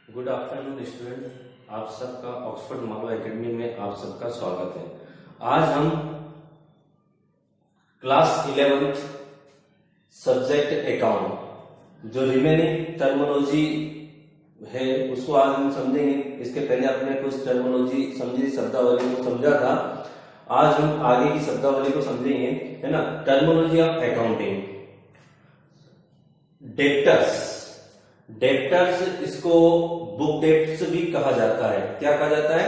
Good afternoon student, आप सबका Oxford Malwa academy में आप सबका स्वागत है। आज हम क्लास 11th सब्जेक्ट अकाउंट जो रिमेनिंग टर्मिनोलॉजी है उसको आज हम समझेंगे। इसके पहले आपने कुछ टर्मिनोलॉजी समझी, शब्दावली को समझा था। आज हम आगे की शब्दावली को समझेंगे, है ना। Terminology of accounting. डेप्टर्स इसको बुक डेप्ट्स भी कहा जाता है। क्या कहा जाता है?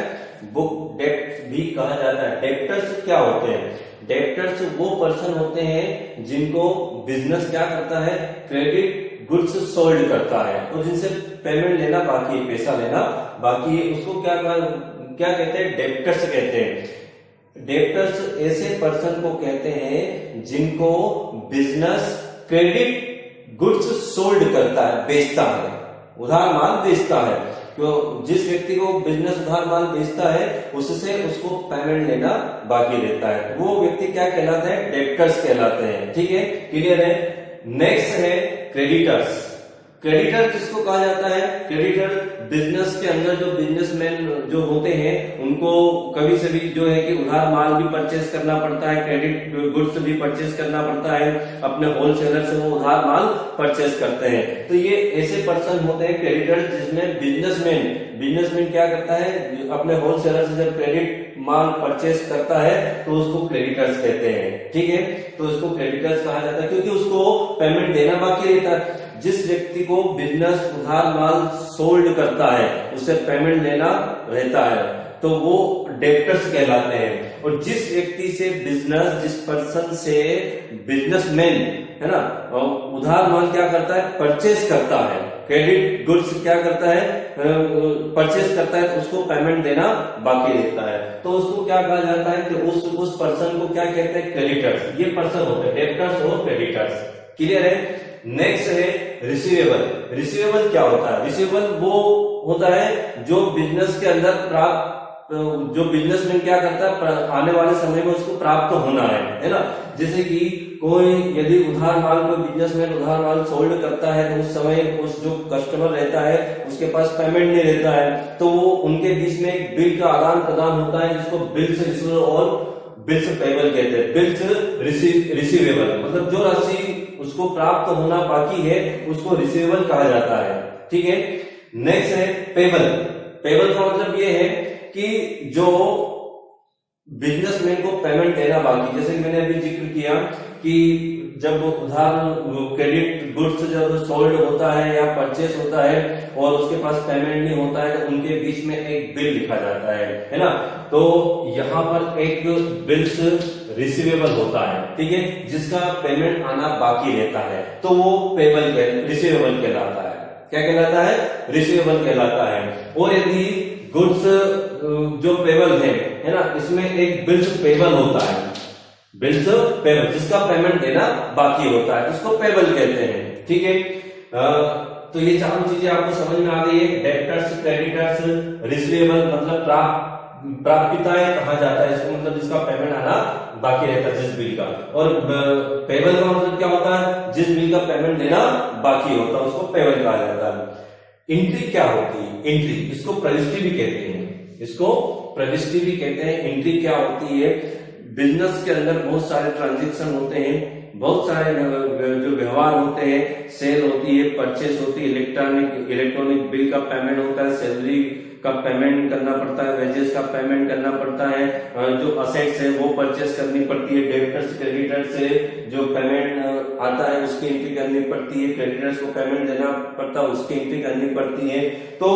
बुक डेप्ट्स भी कहा जाता है। डेप्टर्स क्या होते हैं? डेप्टर्स वो पर्सन होते हैं जिनको बिजनेस क्या करता है, क्रेडिट गुड्स सोल्ड करता है और जिनसे पेमेंट लेना बाकी है, पैसा लेना बाकी है, उसको क्या कहते हैं? डेप्टर्स कहते हैं। डेप्टर्स ऐसे पर्सन को कहते हैं जिनको बिजनेस क्रेडिट गुड्स सोल्ड करता है, बेचता है, उधार माल बेचता है। तो जिस व्यक्ति को बिजनेस उधार माल बेचता है उससे उसको पेमेंट लेना बाकी रहता है, वो व्यक्ति क्या कहलाते हैं? डेप्टर्स कहलाते हैं। ठीक है, क्लियर है। नेक्स्ट है क्रेडिटर्स। क्रेडिटर किसको कहा जाता है? क्रेडिटर बिजनेस के अंदर जो बिजनेसमैन जो होते हैं उनको कभी से भी जो है कि उधार माल भी परचेस करना पड़ता है, क्रेडिट गुड्स भी परचेस करना पड़ता है, अपने होलसेलर से वो उधार माल परचेस करते हैं। तो ये ऐसे पर्सन होते हैं क्रेडिटर जिसमें बिजनेसमैन क्या करता है, अपने होलसेलर से जब क्रेडिट माल परचेस करता है तो उसको क्रेडिटर्स कहते हैं। ठीक है, तो उसको क्रेडिटर्स कहा जाता है क्योंकि उसको पेमेंट देना बाकी रहता है। जिस व्यक्ति को बिजनेस उधार माल सोल्ड करता है उससे पेमेंट लेना रहता है तो वो डेप्टर्स कहलाते हैं। और जिस व्यक्ति से जिस पर्सन से बिजनेसमैन, है ना, उधार माल क्या करता है, परचेस करता है, क्रेडिट गुड्स क्या करता है, परचेस करता है, उसको पेमेंट देना बाकी रहता है तो उसको क्या कहा जाता है कि उस पर्सन को क्या कहते हैं? क्रेडिटर्स। ये पर्सन होते हैं डेप्टर्स और क्रेडिटर्स। क्लियर है। नेक्स्ट है रिसीवेबल। रिसीवेबल क्या होता है? रिसीवेबल वो होता है जो बिजनेस के अंदर जो बिजनेसमैन क्या करता है, आने वाले समय में उसको प्राप्त होना है ना। जैसे कि कोई यदि उधार माल कोई बिजनेसमैन उधार माल सोल्ड करता है तो उस समय उस जो कस्टमर रहता है उसके पास पेमेंट नहीं रहता है तो वो उनके बीच में एक बिल का आदान प्रदान होता है जिसको बिल्स रिसीवेबल और बिल्स पेबल कहते हैं। बिल्स रिसीवेबल मतलब जो राशि उसको प्राप्त होना बाकी है उसको रिसीवेबल कहा जाता है। ठीक है। नेक्स्ट है पेबल। पेबल का मतलब ये है कि जो बिजनेसमैन को पेमेंट देना बाकी, जैसे कि मैंने अभी जिक्र किया कि जब उधार क्रेडिट गुड्स जब सोल्ड होता है या परचेस होता है और उसके पास पेमेंट नहीं होता है तो उनके बीच में एक बिल लिखा जाता है ना। तो यहाँ पर एक बिल्स रिसीवेबल होता है, ठीक है, जिसका पेमेंट आना बाकी रहता है तो वो रिसीवेबल कहलाता है। क्या कहलाता है? रिसीवेबल कहलाता है। और यदि गुड्स जो पेबल है ना, इसमें एक बिल्स पेबल होता है, बिल्स पेबल जिसका पेमेंट देना बाकी होता है उसको पेबल कहते हैं। ठीक है। तो ये चारों चीजें आपको समझ में आ गई है। डेप्टर्स, क्रेडिटर्स, रिसीवेबल मतलब प्राप्यताएं कहा जाता है इसको, मतलब जिसका पेमेंट आना बाकी रहता है जिस बिल का। और पेबल का मतलब क्या होता है? जिस बिल का पेमेंट देना बाकी होता है उसको पेबल कहा जाता है। एंट्री क्या होती है? एंट्री, इसको प्रविष्टि भी कहते हैं, इसको प्रविष्टि भी कहते हैं। एंट्री क्या होती है? बिजनेस के अंदर बहुत सारे ट्रांजेक्शन होते हैं, बहुत सारे जो व्यवहार होते हैं, सेल होती है, परचेस होती है, इलेक्ट्रॉनिक बिल का पेमेंट होता है, सैलरी का पेमेंट करना पड़ता है, वेजेस का पेमेंट करना पड़ता है, जो असेट्स है वो परचेस करनी पड़ती है, डेब्टर्स क्रेडिटर्स से जो पेमेंट आता है उसकी एंट्री करनी पड़ती है, क्रेडिटर्स को पेमेंट देना पड़ता है उसकी एंट्री करनी पड़ती है। तो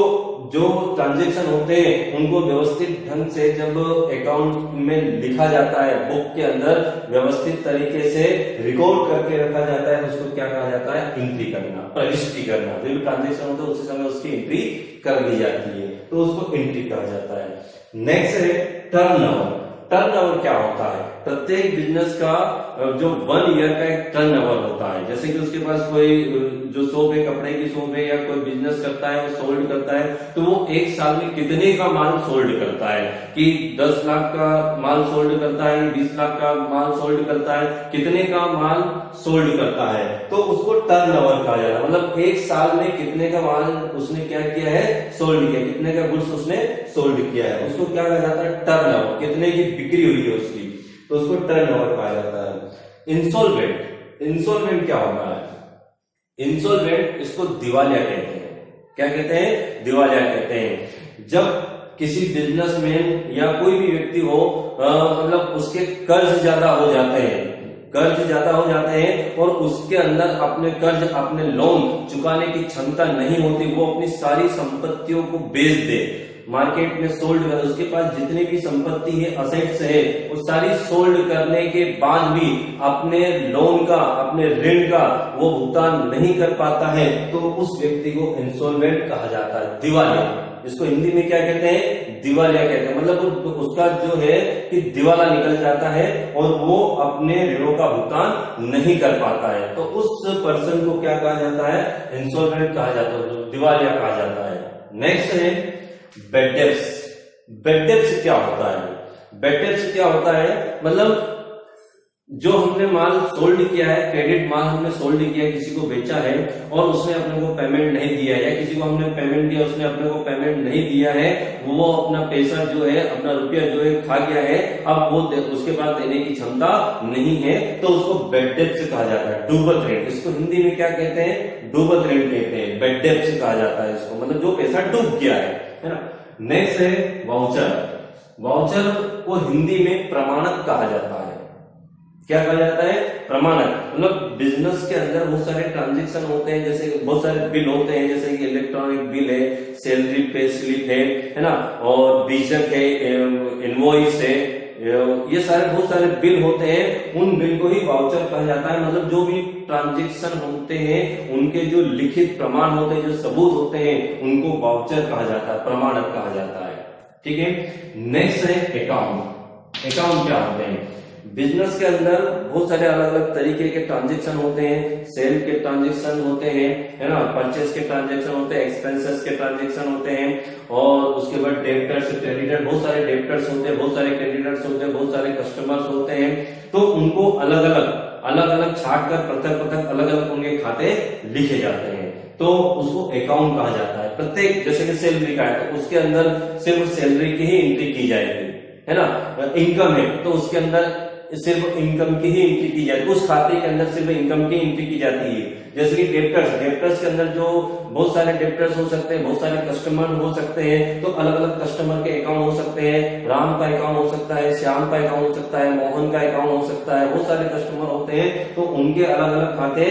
जो ट्रांजेक्शन होते हैं उनको व्यवस्थित ढंग से जब अकाउंट में लिखा जाता है, बुक के अंदर व्यवस्थित तरीके से रिकॉर्ड करके रखा जाता है, उसको क्या कहा जाता है? एंट्री करना, प्रविष्टि करना। जो भी ट्रांजेक्शन होता है उसी समय उसकी एंट्री कर दी जाती है तो उसको एंट्री कहा जाता है। नेक्स्ट है टर्नओवर। टर्नओवर क्या होता है? प्रत्येक बिजनेस का जो 1 ईयर का एक टर्नओवर होता है। जैसे कि उसके पास कोई जो शॉप है, कपड़े की शॉप है या कोई बिजनेस करता है, वो सोल्ड करता है, तो वो एक साल में कितने का माल सोल्ड करता है, कि 10 लाख का माल सोल्ड करता है, 20 लाख का माल सोल्ड करता है, कितने का माल सोल्ड करता है, तो उसको टर्नओवर कहा जाता है। मतलब एक साल में कितने का माल उसने क्या किया है, सोल्ड किया, कितने का गुड्स उसने सोल्ड किया है, उसको क्या कहा जाता है, टर्नओवर। कितने की बिक्री हुई है उसकी, तो उसको टर्नओवर कहा जाता है। इंसॉल्वेंट क्या होता है, इंसॉल्वेंट इसको दिवालिया कहते हैं। क्या कहते हैं, दिवालिया कहते हैं। जब किसी बिजनेसमैन या कोई भी व्यक्ति हो, मतलब उसके कर्ज ज्यादा हो जाते हैं, और उसके अंदर अपने कर्ज, अपने लोन चुकाने की क्षमता नहीं होती, वो अपनी सारी संपत्तियों को बेच दे, मार्केट में सोल्ड कर, उसके पास जितनी भी संपत्ति है, असेट्स है, वो सारी सोल्ड करने के बाद भी अपने लोन का, अपने ऋण का वो भुगतान नहीं कर पाता है, तो उस व्यक्ति को इंसॉल्वेंट कहा जाता है, दिवालिया। इसको हिंदी में क्या कहते हैं, दिवालिया कहते हैं। मतलब उसका जो है कि दिवाला निकल जाता है और वो अपने ऋणों का भुगतान नहीं कर पाता है, तो उस पर्सन को क्या कहा जाता है, इंसॉल्वेंट कहा जाता है, दिवालिया कहा जाता है। नेक्स्ट है बैड डेब्ट्स। बैड डेब्ट्स क्या होता है, बैड डेब्ट्स क्या होता है, मतलब जो हमने माल सोल्ड किया है, क्रेडिट माल हमने सोल्ड किया, किसी को बेचा है और उसने अपने को पेमेंट नहीं दिया है, या किसी को हमने पेमेंट दिया, उसने अपने को पेमेंट नहीं दिया है, वो अपना पैसा जो है, अपना रुपया जो है खा गया है, अब वो उसके पास देने की क्षमता नहीं है, तो उसको बैड डेब्ट्स कहा जाता है, डूबत ऋण। इसको हिंदी में क्या कहते हैं, डूबत ऋण कहते हैं, बैड डेब्ट्स कहा जाता है इसको, मतलब जो पैसा डूब गया है ना। नेक्स्ट है वाउचर। वाउचर को हिंदी में प्रमाणक कहा जाता है। क्या कहा जाता है, प्रमाणक। मतलब बिजनेस के अंदर बहुत सारे ट्रांजेक्शन होते हैं, जैसे बहुत सारे बिल होते हैं, जैसे कि इलेक्ट्रॉनिक बिल है, सैलरी पे स्लिप है ना, और बीजक है, इनवॉइस है, ये सारे बहुत सारे बिल होते हैं, उन बिल को ही वाउचर कहा जाता है। मतलब जो भी ट्रांजेक्शन होते हैं, उनके जो लिखित प्रमाण होते हैं, जो सबूत होते हैं, उनको वाउचर कहा जाता है, प्रमाणक कहा जाता है। ठीक है। नेक्स्ट है अकाउंट। अकाउंट क्या होते हैं, बिजनेस के अंदर बहुत सारे अलग अलग तरीके के ट्रांजेक्शन होते हैं, सेल के ट्रांजेक्शन होते हैं, है ना, परचेस के ट्रांजेक्शन होते हैं, एक्सपेंसेस के ट्रांजेक्शन होते हैं, और उसके बाद डेब्टर्स, क्रेडिटर, बहुत सारे डेब्टर्स होते हैं, बहुत सारे क्रेडिटर्स होते हैं, बहुत सारे कस्टमर्स होते हैं, तो उनको अलग अलग छाट कर पृथक अलग अलग उनके खाते लिखे जाते हैं, तो उसको अकाउंट कहा जाता है। प्रत्येक, जैसे कि सैलरी का है तो उसके अंदर सिर्फ सैलरी की ही एंट्री की जाएगी, है ना। इनकम है तो उसके अंदर सिर्फ इनकम की ही एंट्री की जाती है, उस खाते के अंदर सिर्फ इनकम की एंट्री की जाती है। जैसे कि डेब्टर्स के अंदर जो बहुत सारे डेब्टर्स हो सकते हैं, बहुत सारे कस्टमर हो सकते हैं, तो अलग अलग कस्टमर के अकाउंट हो सकते हैं, राम का अकाउंट हो सकता है, श्याम का अकाउंट हो सकता है, मोहन का अकाउंट हो सकता है, बहुत सारे कस्टमर होते हैं, तो उनके अलग अलग खाते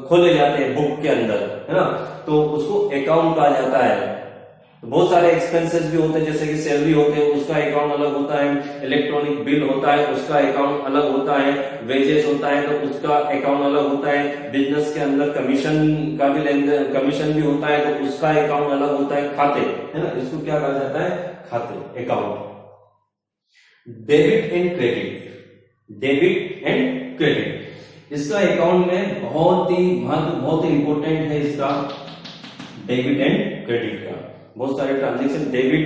खोले जाते हैं बुक के अंदर, है ना, तो उसको अकाउंट कहा जाता है। बहुत सारे एक्सपेंसेस भी होते हैं, जैसे कि सैलरी होते हैं, उसका अकाउंट अलग होता है, इलेक्ट्रॉनिक बिल होता है, उसका अकाउंट अलग होता है, वेजेस होता है तो उसका अकाउंट अलग होता है, बिजनेस के अंदर कमीशन का भी कमीशन भी होता है तो उसका अकाउंट अलग होता है, खाते, है ना, इसको क्या कहा जाता है, खाते, account. Debit and credit. Debit and credit, इसका अकाउंट में बहुत ही महत्व, बहुत ही इंपॉर्टेंट है इसका, डेबिट एंड क्रेडिट का। बहुत सारे ट्रांजेक्शन, डेबिट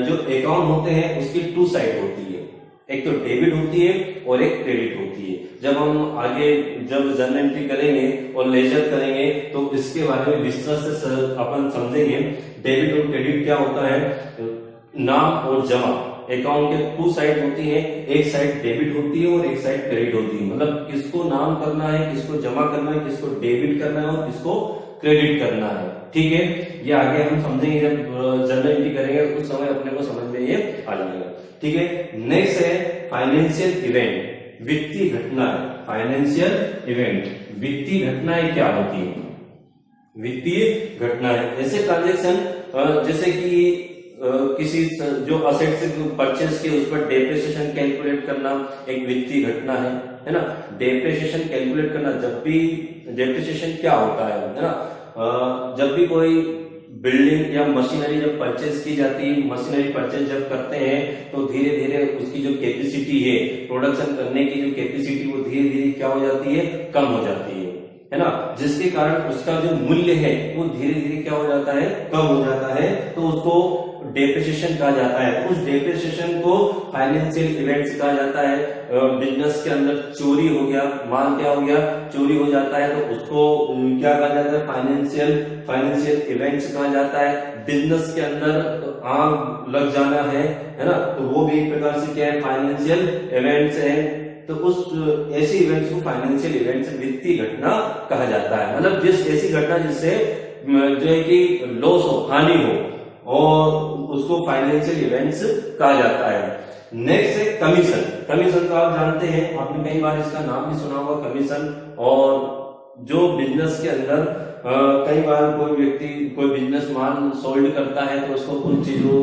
जो अकाउंट होते हैं उसकी 2 साइड होती है, एक तो डेबिट होती है और एक क्रेडिट होती है। जब हम आगे जब जर्नल एंट्री करेंगे और लेजर करेंगे तो इसके बारे में विस्तार से अपन समझेंगे। डेबिट और क्रेडिट क्या होता है, नाम और जमा, अकाउंट के 2 साइड होती है, एक साइड डेबिट होती है और एक साइड क्रेडिट होती है। मतलब किसको नाम करना है, किसको जमा करना है, किसको डेबिट करना है और किसको क्रेडिट करना है। ठीक है, ये आगे हम समझेंगे जब जर्नल एंट्री करेंगे, उस समय अपने को समझ में ये आ जाएगा। ठीक है। नेक्स्ट है फाइनेंशियल इवेंट, वित्तीय घटना। फाइनेंशियल इवेंट, वित्तीय घटनाएं क्या होती है, वित्तीय घटनाएं ऐसे ट्रांजेक्शन जैसे कि किसी जो असेट से परचेस किए उस पर डेप्रिसिएशन कैलकुलेट करना एक वित्तीय घटना है ना। डेप्रिसिएशन कैलकुलेट करना, जब भी डेप्रिसिएशन क्या होता है ना, जब भी कोई बिल्डिंग या मशीनरी जब परचेज की जाती है, मशीनरी परचेज जब करते हैं तो धीरे धीरे उसकी जो कैपेसिटी है, प्रोडक्शन करने की जो कैपेसिटी, वो धीरे धीरे क्या हो जाती है, कम हो जाती है ना, जिसके कारण उसका जो मूल्य है वो धीरे धीरे क्या हो जाता है, कम हो जाता है। तो उसको डेप्रिसिएशन कहा जाता है। उस डेप्रिसिएशन को फाइनेंशियल इवेंट्स कहा जाता है। बिजनेस के अंदर चोरी हो गया, माल क्या हो गया, चोरी हो जाता है, तो उसको क्या कहा जाता है, फाइनेंशियल इवेंट्स कहा जाता है। बिजनेस के अंदर आग लग जाना है ना, तो वो भी एक प्रकार से क्या है, फाइनेंशियल इवेंट्स है। तो उस ऐसे इवेंट्स को फाइनेंशियल इवेंट्स, वित्तीय घटना कहा जाता है। मतलब जिस ऐसी घटना जिससे जो है कि लॉस हो, हानि हो, और उसको फाइनेंशियल इवेंट्स कहा जाता है। नेक्स्ट है कमीशन। कमीशन तो आप जानते हैं, आपने कई बार इसका नाम भी सुना होगा, कमीशन। और जो बिजनेस के अंदर कई बार कोई व्यक्ति कोई बिजनेस माल सोल्ड करता है तो उसको उन चीजों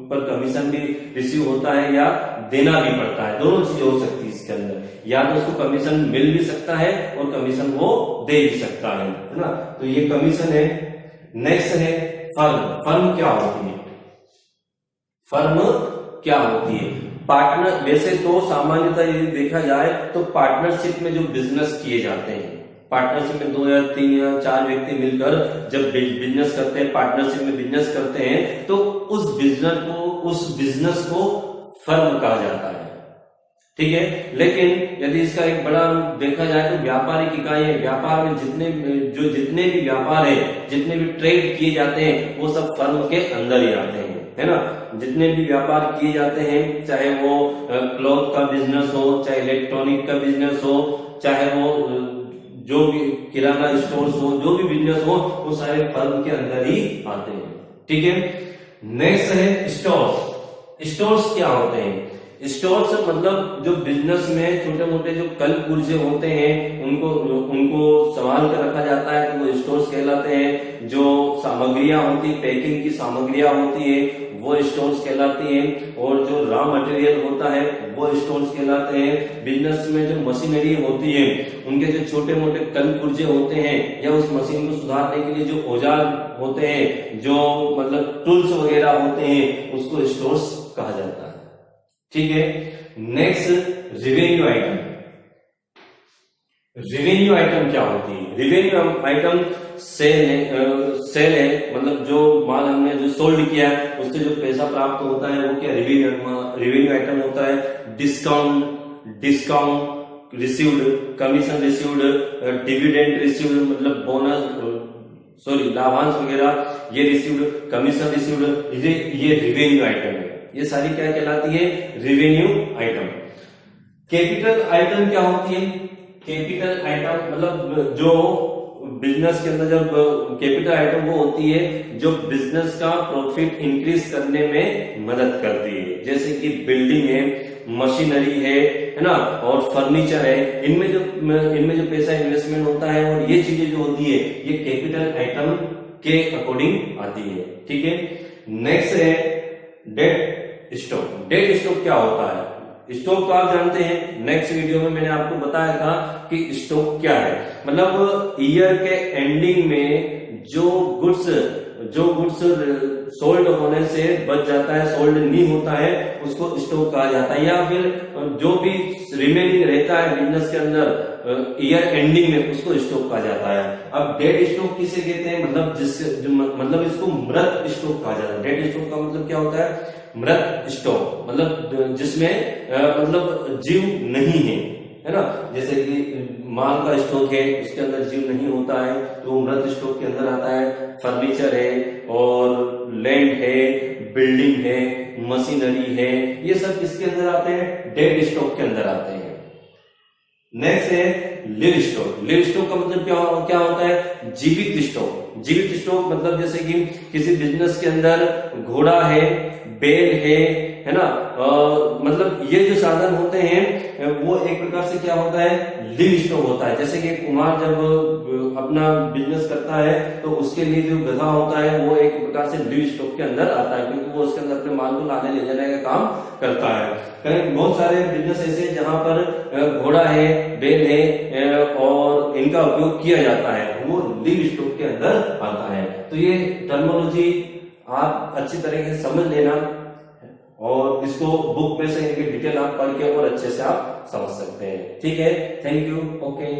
पर कमीशन भी रिसीव होता है या देना भी पड़ता है। दोनों चीजें हो सकती है इसके अंदर, या तो उसको कमीशन मिल भी सकता है और कमीशन वो दे भी सकता है ना। तो ये कमीशन है। नेक्स्ट है फर्म। फर्म क्या होती है? फर्म क्या होती है? पार्टनर। वैसे तो सामान्यतः यदि देखा जाए तो पार्टनरशिप में जो बिजनेस किए जाते हैं, पार्टनरशिप में 2 या 3 या 4 व्यक्ति मिलकर जब बिजनेस करते हैं, पार्टनरशिप में बिजनेस करते हैं, तो उस बिजनेस को फर्म कहा जाता है। ठीक है। लेकिन यदि इसका एक बड़ा रूप देखा जाए तो व्यापारिक इकाइयां, व्यापार में जितने भी व्यापार है, जितने भी ट्रेड किए जाते हैं, वो सब फर्म के अंदर ही आते हैं, है ना। जितने भी व्यापार किए जाते हैं, चाहे वो क्लॉथ का बिजनेस हो, चाहे इलेक्ट्रॉनिक का बिजनेस हो, चाहे वो जो भी किराना स्टोर्स हो, जो भी बिजनेस हो, वो सारे फर्म के अंदर ही आते हैं। ठीक है। नेक्स्ट है स्टोर्स। स्टोर्स क्या होते हैं? स्टोर्स मतलब जो बिजनेस में छोटे मोटे जो कल पुर्जे होते हैं, उनको संभाल कर रखा जाता है, तो वो स्टोर्स कहलाते हैं। जो सामग्रियां होती, पैकिंग की सामग्रियां होती है, वो स्टोर्स कहलाती हैं। और जो रॉ मटेरियल होता है, वो स्टोर्स कहलाते हैं। बिजनेस में जो मशीनरी होती है, उनके जो छोटे मोटे कल पुर्जे होते हैं, या उस मशीन को सुधारने के लिए जो औजार होते हैं, जो मतलब टूल्स वगैरह होते हैं, उसको स्टोर्स कहा जाता है। ठीक है। Next revenue item. Revenue item क्या होती है? रेवेन्यू आइटम सेल है, मतलब जो माल हमने जो सोल्ड किया है, उससे जो पैसा प्राप्त होता है, वो क्या रेवेन्यू आइटम होता है। Discount received, commission received, dividend received, मतलब बोनस लाभांश वगैरह ये रिसीव्ड, कमीशन रिसीव्ड, ये रेवेन्यू आइटम है। ये सारी क्या कहलाती है? Revenue item. कैपिटल आइटम क्या होती है? कैपिटल आइटम मतलब जो बिजनेस के अंदर जब कैपिटल आइटम वो होती है जो बिजनेस का प्रॉफिट इंक्रीज करने में मदद करती है। जैसे कि बिल्डिंग है, मशीनरी है ना, और फर्नीचर है। इनमें जो पैसा इन्वेस्टमेंट होता है, और ये चीजें जो होती है, ये कैपिटल आइटम के अकॉर्डिंग आती है। ठीक है। नेक्स्ट है डेट स्टॉक। डेट स्टॉक क्या होता है? स्टॉक तो आप जानते हैं, नेक्स्ट वीडियो में मैंने आपको बताया था कि स्टॉक क्या है। मतलब ईयर के एंडिंग में जो गुड्स सोल्ड होने से बच जाता है, सोल्ड नहीं होता है, उसको स्टॉक कहा जाता है। या फिर जो भी रिमेनिंग रहता है बिजनेस के अंदर ईयर एंडिंग में, उसको स्टॉक कहा जाता है। अब डेड स्टॉक किसे कहते हैं? मतलब इसको मृत स्टॉक कहा जाता है। डेड स्टॉक का मतलब क्या होता है? मृत स्टॉक, मतलब जिसमें मतलब जीव नहीं है ना। जैसे कि माल का स्टॉक है, उसके अंदर जीव नहीं होता है, तो मृत स्टॉक के अंदर आता है। फर्नीचर है, और लैंड है, बिल्डिंग है, मशीनरी है, ये सब किसके अंदर आते हैं? डेड स्टॉक के अंदर आते हैं। नेक्स्ट है लिव स्टॉक। लिव स्टॉक का मतलब क्या होता है? जीवित स्टॉक। जीवित स्टॉक मतलब जैसे कि किसी बिजनेस के अंदर घोड़ा है, बैल है ना, मतलब ये जो साधन होते हैं, वो एक प्रकार से क्या होता है? लिव स्टॉक होता है। जैसे कि कुम्हार जब अपना बिजनेस करता है, तो उसके लिए जो गधा होता है, वो एक प्रकार से लिव स्टॉक के अंदर आता है, क्योंकि वो उसके अंदर अपने माल को लाने ले जाने का काम करता है। कहीं बहुत सारे बिजनेस ऐसे जहां पर घोड़ा है, बैल है, और इनका उपयोग किया जाता है, वो लिव स्टॉक के अंदर आता है। तो ये टर्मिनोलॉजी आप अच्छी तरीके से समझ लेना और इसको बुक में से इनकी डिटेल आप पढ़ के और अच्छे से आप समझ सकते हैं। ठीक है, थैंक यू, ओके।